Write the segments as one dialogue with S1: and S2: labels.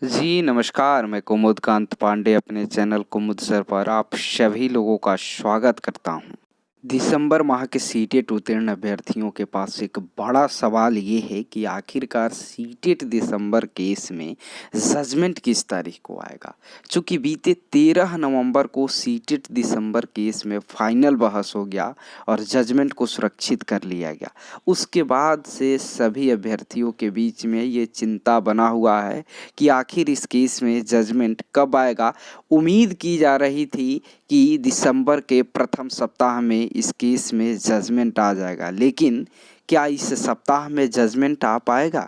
S1: जी नमस्कार, मैं कुमुद कांत पांडे अपने चैनल कुमुद सर पर आप सभी लोगों का स्वागत करता हूं। दिसंबर माह के सीटेट उत्तीर्ण अभ्यर्थियों के पास एक बड़ा सवाल ये है कि आखिरकार सीटेट दिसंबर केस में जजमेंट किस तारीख को आएगा। चूँकि बीते 13 नवंबर को सीटेट दिसंबर केस में फाइनल बहस हो गया और जजमेंट को सुरक्षित कर लिया गया। उसके बाद से सभी अभ्यर्थियों के बीच में ये चिंता बना हुआ है कि आखिर इस केस में जजमेंट कब आएगा। उम्मीद की जा रही थी कि दिसंबर के प्रथम सप्ताह में इस केस में जजमेंट आ जाएगा, लेकिन क्या इस सप्ताह में जजमेंट आ पाएगा?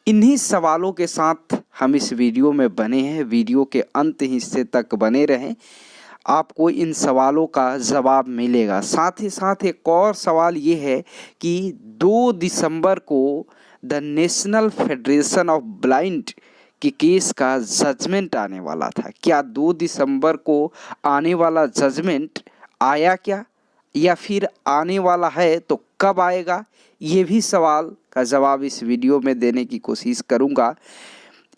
S1: इन्हीं सवालों के साथ हम इस वीडियो में बने हैं। वीडियो के अंत हिस्से तक बने रहें, आपको इन सवालों का जवाब मिलेगा। साथ ही साथ एक और सवाल ये है कि 2 दिसंबर को the national federation of blind के केस का जजमेंट आने वाला था। क्या 2 दिसंबर को आने वाला जजमेंट आया क्या, या फिर आने वाला है तो कब आएगा? ये भी सवाल का जवाब इस वीडियो में देने की कोशिश करूंगा,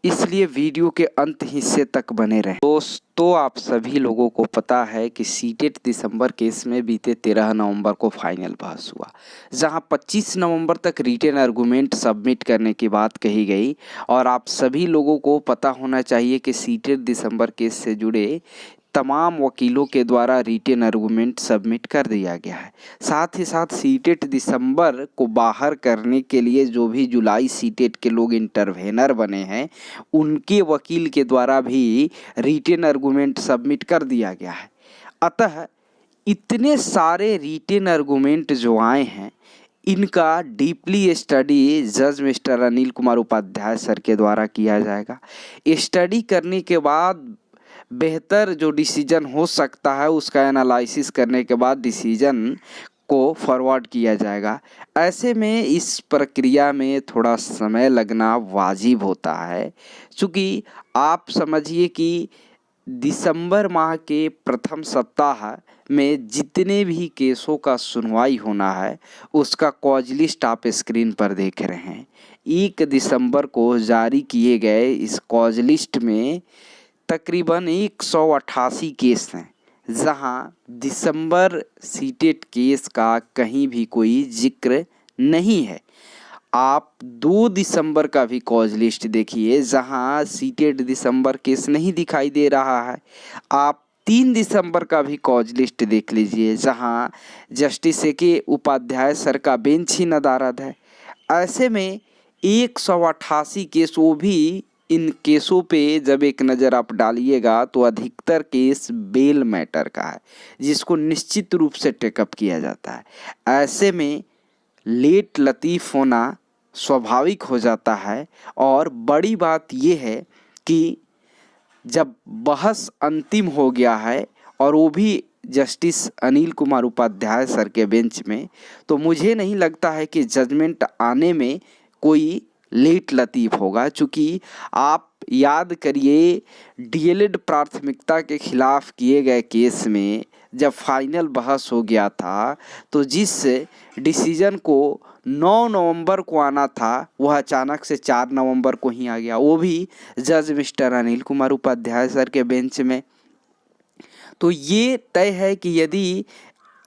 S1: इसलिए वीडियो के अंत हिस्से तक बने रहें। दोस्तों, आप सभी लोगों को पता है कि सीटेट दिसंबर केस में बीते 13 नवंबर को फाइनल बहस हुआ, जहां 25 नवंबर तक रिटेन आर्गूमेंट सबमिट करने की बात कही गई। और आप सभी लोगों को पता होना चाहिए कि सीटेट दिसंबर केस से जुड़े तमाम वकीलों के द्वारा रिटेन आर्गूमेंट सबमिट कर दिया गया है। साथ ही साथ सीटेट दिसंबर को बाहर करने के लिए जो भी जुलाई सीटेट के लोग इंटरवेनर बने हैं, उनके वकील के द्वारा भी रिटेन आर्गूमेंट सबमिट कर दिया गया है। अतः इतने सारे रिटेन आर्गूमेंट जो आए हैं, इनका डीपली स्टडी जज मिस्टर अनिल कुमार उपाध्याय सर के द्वारा किया जाएगा। स्टडी करने के बाद बेहतर जो डिसीजन हो सकता है, उसका एनालिसिस करने के बाद डिसीजन को फॉरवर्ड किया जाएगा। ऐसे में इस प्रक्रिया में थोड़ा समय लगना वाजिब होता है, क्योंकि आप समझिए कि दिसंबर माह के प्रथम सप्ताह में जितने भी केसों का सुनवाई होना है, उसका कॉज लिस्ट आप स्क्रीन पर देख रहे हैं। 1 दिसंबर को जारी किए गए इस कॉज लिस्ट में तकरीबन 188 केस हैं, जहां दिसंबर सीटेट केस का कहीं भी कोई जिक्र नहीं है। आप 2 दिसंबर का भी कॉज लिस्ट देखिए, जहां सीटेट दिसंबर केस नहीं दिखाई दे रहा है। आप 3 दिसंबर का भी कॉज लिस्ट देख लीजिए, जहां जस्टिस के उपाध्याय सर का बेंच ही नदारद है। ऐसे में 188 केस, वो भी इन केसों पे जब एक नज़र आप डालिएगा तो अधिकतर केस बेल मैटर का है, जिसको निश्चित रूप से टेकअप किया जाता है। ऐसे में लेट लतीफ़ होना स्वाभाविक हो जाता है। और बड़ी बात यह है कि जब बहस अंतिम हो गया है, और वो भी जस्टिस अनिल कुमार उपाध्याय सर के बेंच में, तो मुझे नहीं लगता है कि जजमेंट आने में कोई लेट लतीफ़ होगा। चूँकि आप याद करिए, डीएलएड प्राथमिकता के खिलाफ किए गए केस में जब फाइनल बहस हो गया था, तो जिस डिसीजन को 9 नवंबर को आना था, वह अचानक से 4 नवंबर को ही आ गया, वो भी जज मिस्टर अनिल कुमार उपाध्याय सर के बेंच में। तो ये तय है कि यदि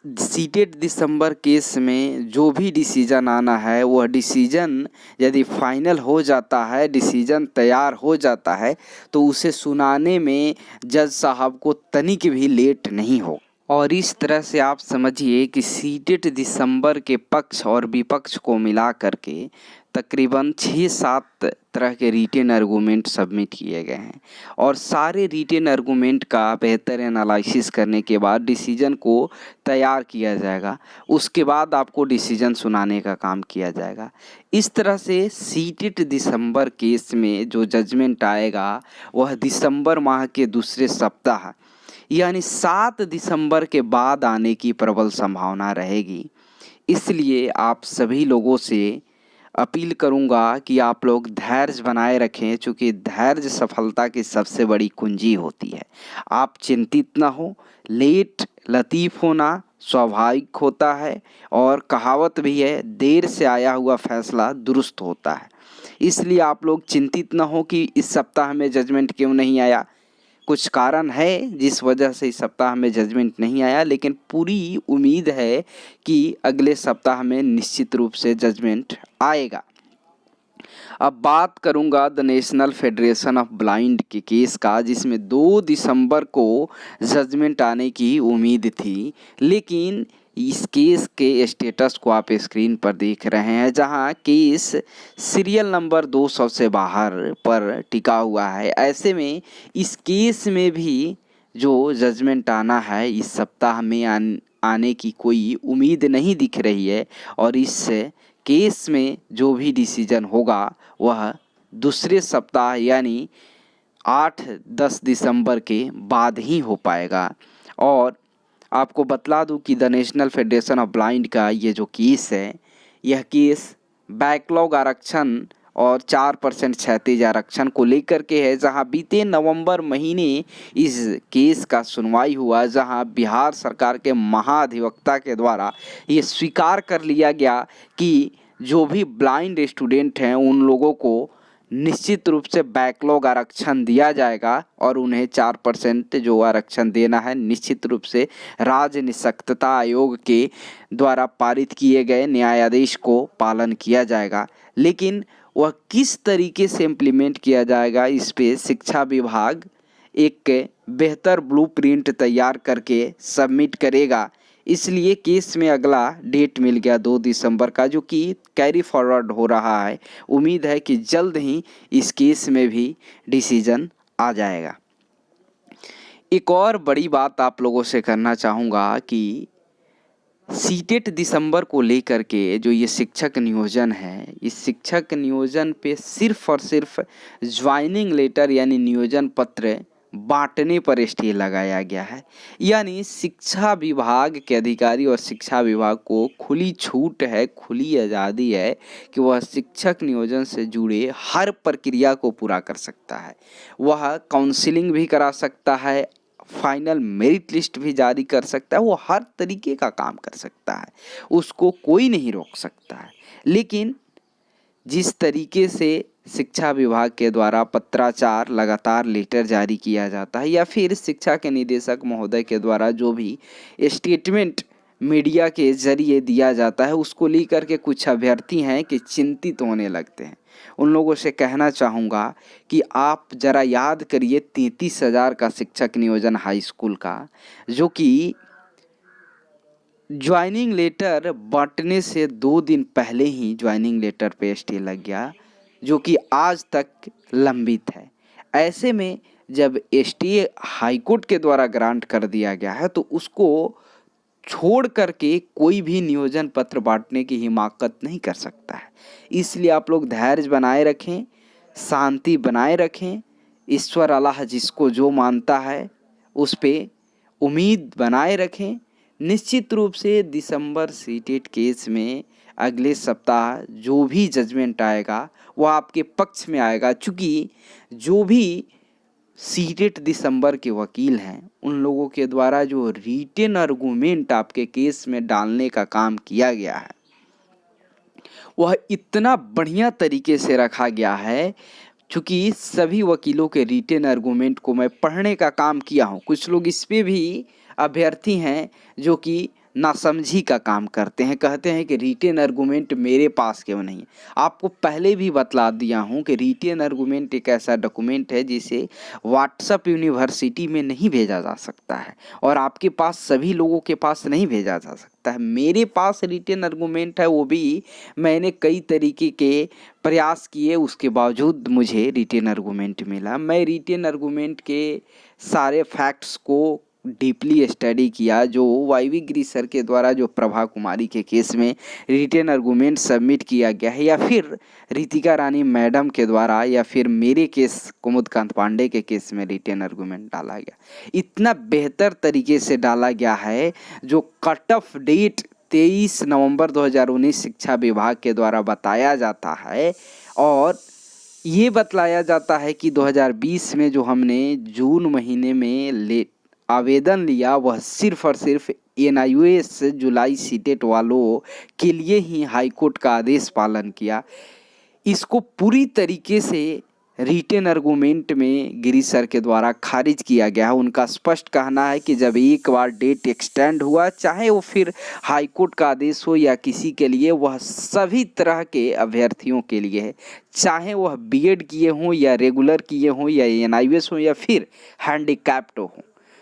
S1: सीटेट दिसंबर केस में जो भी डिसीजन आना है, वह डिसीजन यदि फाइनल हो जाता है, डिसीजन तैयार हो जाता है, तो उसे सुनाने में जज साहब को तनिक भी लेट नहीं हो। और इस तरह से आप समझिए कि सीटेट दिसंबर के पक्ष और विपक्ष को मिला करके तकरीबन 6-7 तरह के रिटेन आर्गूमेंट सबमिट किए गए हैं, और सारे रिटेन आर्गूमेंट का बेहतर एनालिसिस करने के बाद डिसीजन को तैयार किया जाएगा। उसके बाद आपको डिसीजन सुनाने का काम किया जाएगा। इस तरह से सीटेट दिसंबर केस में जो जजमेंट आएगा, वह दिसंबर माह के दूसरे सप्ताह यानी 7 दिसंबर के बाद आने की प्रबल संभावना रहेगी। इसलिए आप सभी लोगों से अपील करूंगा कि आप लोग धैर्य बनाए रखें, क्योंकि धैर्य सफलता की सबसे बड़ी कुंजी होती है। आप चिंतित ना हो, लेट लतीफ़ होना स्वाभाविक होता है, और कहावत भी है, देर से आया हुआ फैसला दुरुस्त होता है। इसलिए आप लोग चिंतित न हो कि इस सप्ताह में जजमेंट क्यों नहीं आया। कुछ कारण है जिस वजह से इस सप्ताह में जजमेंट नहीं आया, लेकिन पूरी उम्मीद है कि अगले सप्ताह में निश्चित रूप से जजमेंट आएगा। अब बात करूंगा the national federation of blind के केस का, जिसमें 2 दिसंबर को जजमेंट आने की उम्मीद थी, लेकिन इस केस के स्टेटस को आप स्क्रीन पर देख रहे हैं, जहां केस सीरियल नंबर 200 से बाहर पर टिका हुआ है। ऐसे में इस केस में भी जो जजमेंट आना है इस सप्ताह में आने की कोई उम्मीद नहीं दिख रही है, और इस केस में जो भी डिसीजन होगा वह दूसरे सप्ताह यानी 8-10 दिसंबर के बाद ही हो पाएगा। और आपको बतला दूं कि the national federation of blind का ये जो केस है, यह केस बैकलॉग आरक्षण और 4% क्षैतिज आरक्षण को लेकर के है, जहां बीते नवंबर महीने इस केस का सुनवाई हुआ, जहां बिहार सरकार के महाधिवक्ता के द्वारा ये स्वीकार कर लिया गया कि जो भी ब्लाइंड स्टूडेंट हैं उन लोगों को निश्चित रूप से बैकलॉग आरक्षण दिया जाएगा, और उन्हें 4% जो आरक्षण देना है निश्चित रूप से राज्य निष्पक्षता आयोग के द्वारा पारित किए गए न्यायाधीश को पालन किया जाएगा। लेकिन वह किस तरीके से इम्प्लीमेंट किया जाएगा, इस पे शिक्षा विभाग एक बेहतर ब्लूप्रिंट तैयार करके सबमिट करेगा। इसलिए केस में अगला डेट मिल गया 2 दिसंबर का, जो कि कैरी फॉरवर्ड हो रहा है। उम्मीद है कि जल्द ही इस केस में भी डिसीजन आ जाएगा। एक और बड़ी बात आप लोगों से करना चाहूँगा कि सीटेट दिसंबर को लेकर के जो ये शिक्षक नियोजन है, इस शिक्षक नियोजन पे सिर्फ और सिर्फ ज्वाइनिंग लेटर यानी नियोजन पत्र बांटने पर स्टे लगाया गया है। यानी शिक्षा विभाग के अधिकारी और शिक्षा विभाग को खुली छूट है, खुली आज़ादी है कि वह शिक्षक नियोजन से जुड़े हर प्रक्रिया को पूरा कर सकता है। वह काउंसलिंग भी करा सकता है, फाइनल मेरिट लिस्ट भी जारी कर सकता है, वो हर तरीके का काम कर सकता है, उसको कोई नहीं रोक सकता है। लेकिन जिस तरीके से शिक्षा विभाग के द्वारा पत्राचार लगातार लेटर जारी किया जाता है, या फिर शिक्षा के निदेशक महोदय के द्वारा जो भी स्टेटमेंट मीडिया के जरिए दिया जाता है, उसको लेकर के कुछ अभ्यर्थी हैं कि चिंतित होने लगते हैं। उन लोगों से कहना चाहूँगा कि आप ज़रा याद करिए 33,000 का शिक्षक नियोजन हाई स्कूल का, जो कि ज्वाइनिंग लेटर बांटने से 2 दिन पहले ही ज्वाइनिंग लेटर पे स्टे लग गया, जो कि आज तक लंबित है। ऐसे में जब स्टे हाईकोर्ट के द्वारा ग्रांट कर दिया गया है, तो उसको छोड़ करके कोई भी नियोजन पत्र बांटने की हिमाकत नहीं कर सकता है। इसलिए आप लोग धैर्य बनाए रखें, शांति बनाए रखें, ईश्वर अल्लाह जिसको जो मानता है उस पे उम्मीद बनाए रखें। निश्चित रूप से दिसंबर सीटेट केस में अगले सप्ताह जो भी जजमेंट आएगा वो आपके पक्ष में आएगा, चूँकि जो भी सीटेट दिसंबर के वकील हैं उन लोगों के द्वारा जो रिटेन आर्गूमेंट आपके केस में डालने का काम किया गया है वह इतना बढ़िया तरीके से रखा गया है। चूँकि सभी वकीलों के रिटेन आर्गूमेंट को मैं पढ़ने का काम किया हूँ। कुछ लोग इस पे भी अभ्यर्थी हैं जो कि नासमझी का काम करते हैं, कहते हैं कि रिटेन आर्गूमेंट मेरे पास क्यों नहीं है। आपको पहले भी बतला दिया हूँ कि रिटेन आर्गूमेंट एक ऐसा डॉक्यूमेंट है जिसे व्हाट्सएप यूनिवर्सिटी में नहीं भेजा जा सकता है, और आपके पास सभी लोगों के पास नहीं भेजा जा सकता है। मेरे पास रिटेन आर्गूमेंट है, वो भी मैंने कई तरीके के प्रयास किए, उसके बावजूद मुझे रिटेन आर्गूमेंट मिला। मैं रिटेन आर्गूमेंट के सारे फैक्ट्स को डीपली स्टडी किया, जो वाईवी गिरी सर के द्वारा जो प्रभा कुमारी के केस में रिटेन आर्गूमेंट सबमिट किया गया है, या फिर रितिका रानी मैडम के द्वारा, या फिर मेरे केस कुमुदकांत पांडे के केस में रिटेन आर्गूमेंट डाला गया। इतना बेहतर तरीके से डाला गया है, जो कट ऑफ डेट 23 नवंबर 2019 शिक्षा विभाग के द्वारा बताया जाता है, और ये बतलाया जाता है कि 2020 में जो हमने जून महीने में आवेदन लिया वह सिर्फ और सिर्फ NIOS जुलाई सीटेट वालों के लिए ही हाईकोर्ट का आदेश पालन किया। इसको पूरी तरीके से रिटेन आर्गूमेंट में गिरीश सर के द्वारा खारिज किया गया है। उनका स्पष्ट कहना है कि जब एक बार डेट एक्सटेंड हुआ, चाहे वो फिर हाई कोर्ट का आदेश हो या किसी के लिए, वह सभी तरह के अभ्यर्थियों के लिए है, चाहे वह बीएड किए हों या रेगुलर किए हों या एनआईवीएस हो या फिर हैंडीकैप्ड हो।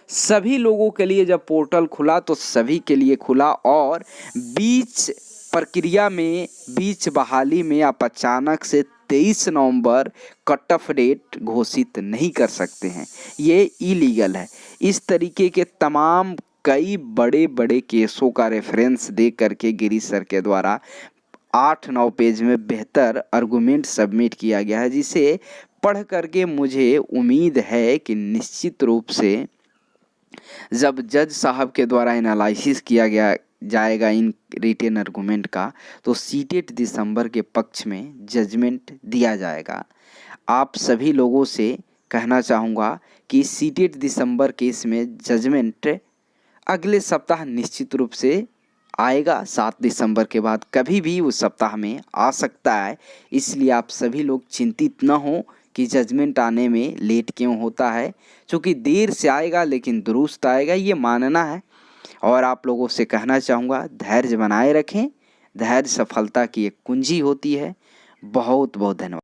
S1: सभी लोगों के लिए जब पोर्टल खुला तो सभी के लिए खुला, और बीच प्रक्रिया में, बीच बहाली में आप अचानक से 23 नवंबर कट ऑफ डेट घोषित नहीं कर सकते हैं, ये इलीगल है। इस तरीके के तमाम कई बड़े बड़े केसों का रेफरेंस दे करके गिरीश सर के द्वारा 8-9 पेज में बेहतर आर्गूमेंट सबमिट किया गया है, जिसे पढ़ करके मुझे उम्मीद है कि निश्चित रूप से जब जज साहब के द्वारा एनालिसिस किया गया जाएगा इन रिटेन आर्गूमेंट का, तो सीटेट दिसंबर के पक्ष में जजमेंट दिया जाएगा। आप सभी लोगों से कहना चाहूँगा कि सीटेट दिसंबर केस में जजमेंट अगले सप्ताह निश्चित रूप से आएगा। 7 दिसंबर के बाद कभी भी उस सप्ताह में आ सकता है, इसलिए आप सभी लोग चिंतित न हो कि जजमेंट आने में लेट क्यों होता है, क्योंकि देर से आएगा लेकिन दुरुस्त आएगा, ये मानना है। और आप लोगों से कहना चाहूँगा, धैर्य बनाए रखें। धैर्य सफलता की एक कुंजी होती है। बहुत बहुत धन्यवाद।